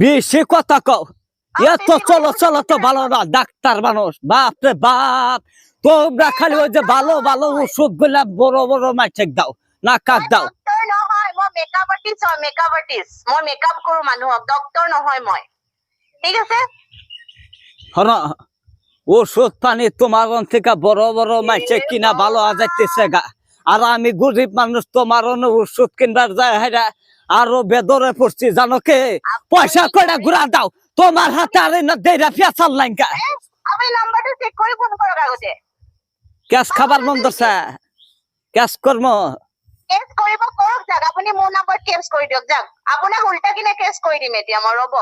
বেশি কথা কও। এত চলো চলো তো ভালো না, ডাক্তার মানুষ বাপ রে বাপ। তোমরা খালি ওই যে ভালো ভালো ওষুধ গুলা বড় বড় মাইক দাও না কাক দাও। ডক্টৰ নহয়, মই মেকআপ আৰ্টিষ্ট হয়, মেকআপ আৰ্টিষ্ট। মই মেকআপ কৰো মানুহক, ডক্টৰ নহয় মই। ঠিক আছে? হন ওষুধ পানি তোমার থেকে বড় বড় মাইছে কিনা ভালো আজাইতেছে গা। আর আমি গরিব মানুষ, তোমার ওষুধ কিনবার যায় হেরা আরো বেদরে পড়ছি জানো কে। পয়সা কয়টা ঘুরা দাও, তোমার হাতে আরে না দেরা পেঁচাল লাইকা। আপনি নাম্বারটা চেক করে ফোন করো কাগজে। ক্যাশ খাবার মন ধরছে, ক্যাশ কর্ম কেস কৰিব কৰক যাক, আপুনি মোৰ নাম্বাৰ কেস কৰি দিয়ক যাক। আপোনাক উল্টা কিনে কেস কৰি দিম এতিয়া মই, ৰ'ব।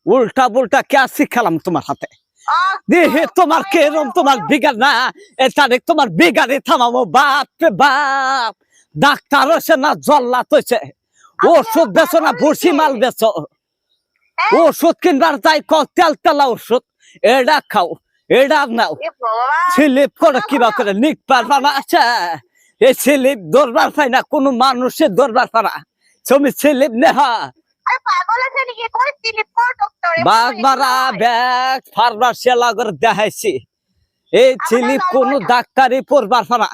উল্টা পুল্টা ক্যাশ শিখালাম তোমার হাতে। দেহে তোমার কেরম তোমার বিগার না, এটা তোমার বিগারে থামাবো বাপ রে বাপ। ডাক্তার হচ্ছে না জল্লাত হয়েছে, ওষুধ বেছো না ভুসি মাল বেছো। ওষুধ কিনবার তাই তেল তেলা ওষুধ, এটা খাও এটা নাও। স্লিপ করে কিবা করে নিক পারবা না। আচ্ছা এই স্লিপ দরবার পাই না কোনো মানুষের দরবার পারা, তুমি স্লিপ নেহা পাগল আছে নেকি? কই স্লিপ কর ডক্টর। বাঘ মারা ব্যাগ ফার্মাসি লাগর দেখাইছি। এই স্লিপ কোন ডাক্তারই পড়বার পারা,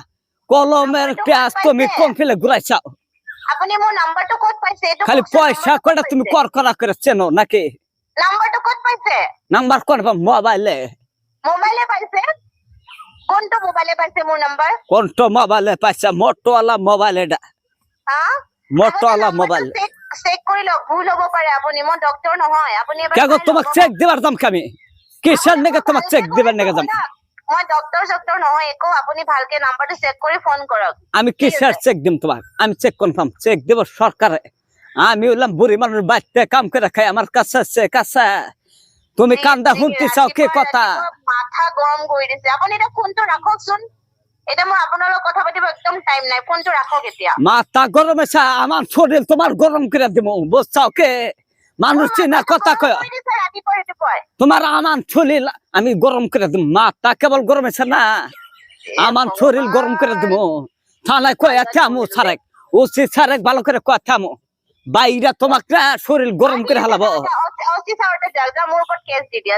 কলমের পেঁয়াজ তুমি কম ফেলে ঘুরাইছাও। আপনি মোর নাম্বারটা কত পাইছে? খালি পয়সা কয়টা তুমি করকরা করে চেনো নাকি? নাম্বারটা কত পাইছে? নাম্বার করবা মোবাইলে। মোবাইলে পাইছে? কোনটা মোবাইলে পাইছে মোর নাম্বার? কোনটা মোবাইলে পাইছে? মোটোওয়ালা মোবাইল এটা, হ্যাঁ মোটোওয়ালা মোবাইল। চেক কৰি লওক, ভুল হ'ব পাৰে। আপুনি মই ডক্টৰ নহয়, আপুনি এবাৰ কেগো তোমাক চেক দিবার দাম কামি কিসের নেগে তোমাক চেক দিবার নেগে দাম? মই ডক্টর নহয় একো, আপুনি ভালকে নাম্বারটা চেক কৰি ফোন কৰক। আমি কিসের চেক দিম তোমাক? আমি চেক কনফার্ম চেক দেব সরকারে। আমি হলাম বুড়ি মানুষ, বাড়িতে কাম করে খাই, আমার কাছে চেক আছে। তুমি কান্দা শুনতে চাও কি কথা? মাথা গরম কৰি দিছে আপুনি। এটা ফোনটো ৰাখকচোন, এটা মই আপোনাৰ লগত কথা পাতিব একদম টাইম নাই। ফোনটো ৰাখক এতিয়া। মাথা গরম আছে, আমার শরীর তোমার গরম করে দিব বুঝছাও কে? মানুষ চিনা কথা কয় তোমার আমার শরীর আমি গরম করে দিব। মাথা কেবল গরম আছে না, আমার শরীর গরম করে দিব। থানায় কয়া থামো সারেক, ওসি সারেক ভালো করে কয়া থামো, বাইরা তোমাকে শরীর গরম করে হালাবো। অচি ছাৰতে জালগা মোৰ ওপৰত কেছ দি দিয়া।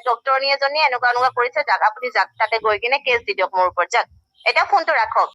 ডক্টৰ এজনী এনেকুৱা এনেকুৱা কৰিছে, যাক আপুনি যাক তাতে গৈ কিনে কেছ দি দিয়ক মোৰ ওপৰত যাক। এতিয়া ফোনটো ৰাখক।